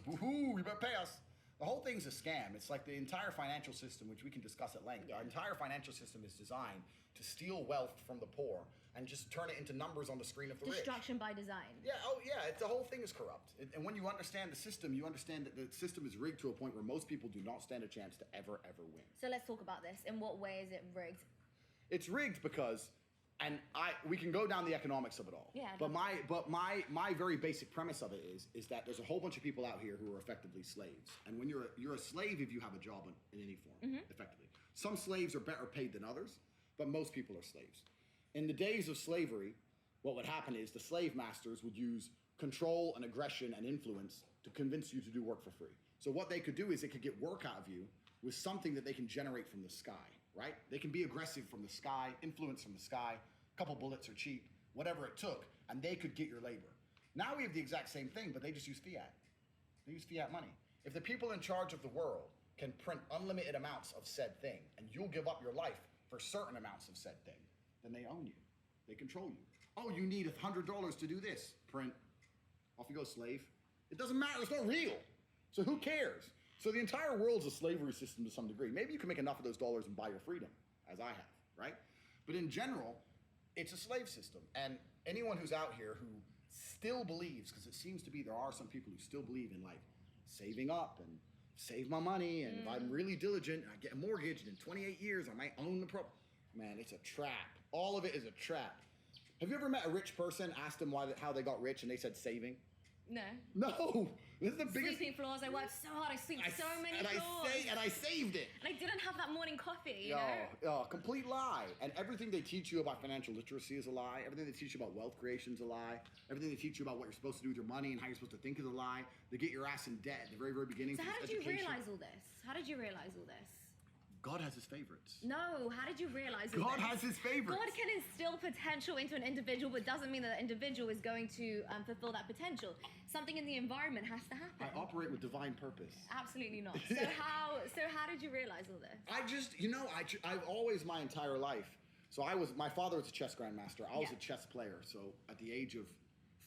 So, woohoo, you better pay us. The whole thing's a scam. It's like the entire financial system, which we can discuss at length. Our entire financial system is designed to steal wealth from the poor and just turn it into numbers on the screen of the rich. Destruction by design. Yeah, oh yeah, the whole thing is corrupt. And when you understand the system, you understand that the system is rigged to a point where most people do not stand a chance to ever win. So let's talk about this. In what way is it rigged? It's rigged because, and we can go down the economics of it all. Yeah. But my very basic premise of it is that there's a whole bunch of people out here who are effectively slaves. And when you're a slave if you have a job in any form, effectively. Some slaves are better paid than others, but most people are slaves. In the days of slavery, what would happen is the slave masters would use control and aggression and influence to convince you to do work for free. So what they could do is they could get work out of you with something that they can generate from the sky, right? They can be aggressive from the sky, influence from the sky, a couple bullets are cheap, whatever it took, and they could get your labor. Now we have the exact same thing, but they just use fiat. They use fiat money. If the people in charge of the world can print unlimited amounts of said thing, and you'll give up your life for certain amounts of said thing, then they own you. They control you. Oh, you need $100 to do this. Print. Off you go, slave. It doesn't matter. It's not real. So who cares? So the entire world's a slavery system to some degree. Maybe you can make enough of those dollars and buy your freedom, as I have, right? But in general, it's a slave system. And anyone who's out here who still believes, because it seems to be there are some people who still believe in like saving up and save my money, and if I'm really diligent and I get a mortgage and in 28 years I might own the property. Man, it's a trap. All of it is a trap. Have you ever met a rich person, asked them how they got rich, and they said saving? No. No. This is the biggest. Sleeping floors. I worked so hard. I sleep so many floors. And I saved it. And I didn't have that morning coffee, you know? Complete lie. And everything they teach you about financial literacy is a lie. Everything they teach you about wealth creation is a lie. Everything they teach you about what you're supposed to do with your money and how you're supposed to think is a lie. They get your ass in debt at the very, very beginning. So how did you realize all this? How did you realize all this? God has his favorites. No, how did you realize all God this? has his favorites. God can instill potential into an individual, but doesn't mean that the individual is going to fulfill that potential. Something in the environment has to happen. I operate with divine purpose. Absolutely not. So how did you realize all this? I've always my entire life. So my father was a chess grandmaster. I was a chess player. So at the age of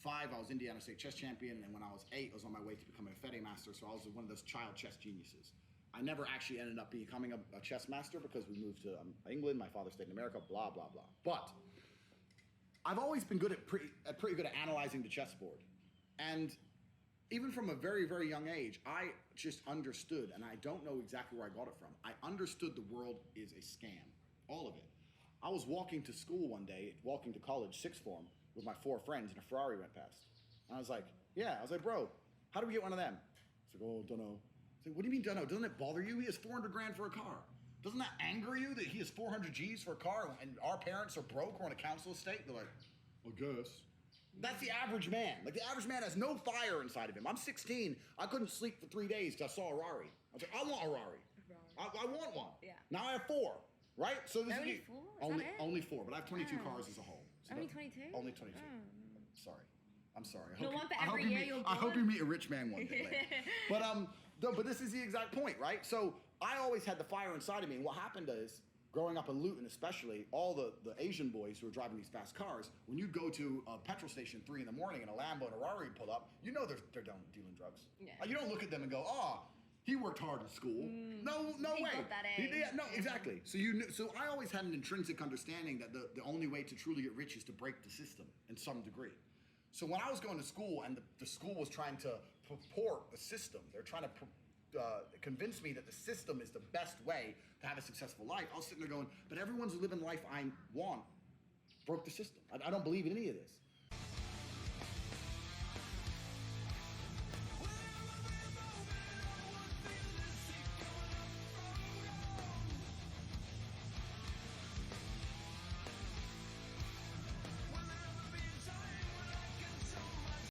5, I was Indiana State chess champion. And when I was 8, I was on my way to becoming a FEDE master. So I was one of those child chess geniuses. I never actually ended up becoming a chess master because we moved to England. My father stayed in America, blah, blah, blah. But I've always been pretty good at analyzing the chessboard. And even from a very, very young age, I just understood, and I don't know exactly where I got it from. I understood the world is a scam, all of it. I was walking to school one day, walking to college, sixth form, with my 4 friends, and a Ferrari went past. And I was like, bro, how do we get one of them? He's like, oh, don't know. I said, what do you mean don't know? Doesn't it bother you? He has 400 grand for a car. Doesn't that anger you that he has 400 G's for a car and our parents are broke, we're on a council estate? They're like, I guess. That's the average man. Like the average man has no fire inside of him. I'm 16. I couldn't sleep for 3 days because I saw a Rari. I was like, I want a Rari. I want one. Yeah. Now I have 4, right? So this only is 4? Only 4, but I have 22 cars as a whole. So only 22? Only 22. Sorry. I'm sorry. You'll want that every year you'll I hope you meet a rich man one day later. But this is the exact point, right? So I always had the fire inside of me. And what happened is, growing up in Luton especially, all the Asian boys who were driving these fast cars, when you go to a petrol station at 3 in the morning and a Lambo and a Rari pull up, you know they're done dealing drugs. Yeah. Like, you don't look at them and go, he worked hard in school. No he way. Got that A. No, exactly. So I always had an intrinsic understanding that the only way to truly get rich is to break the system in some degree. So when I was going to school and the school was trying to purport the system, they're trying to convince me that the system is the best way to have a successful life, I was sitting there going, but everyone's living the life I want broke the system. I don't believe in any of this.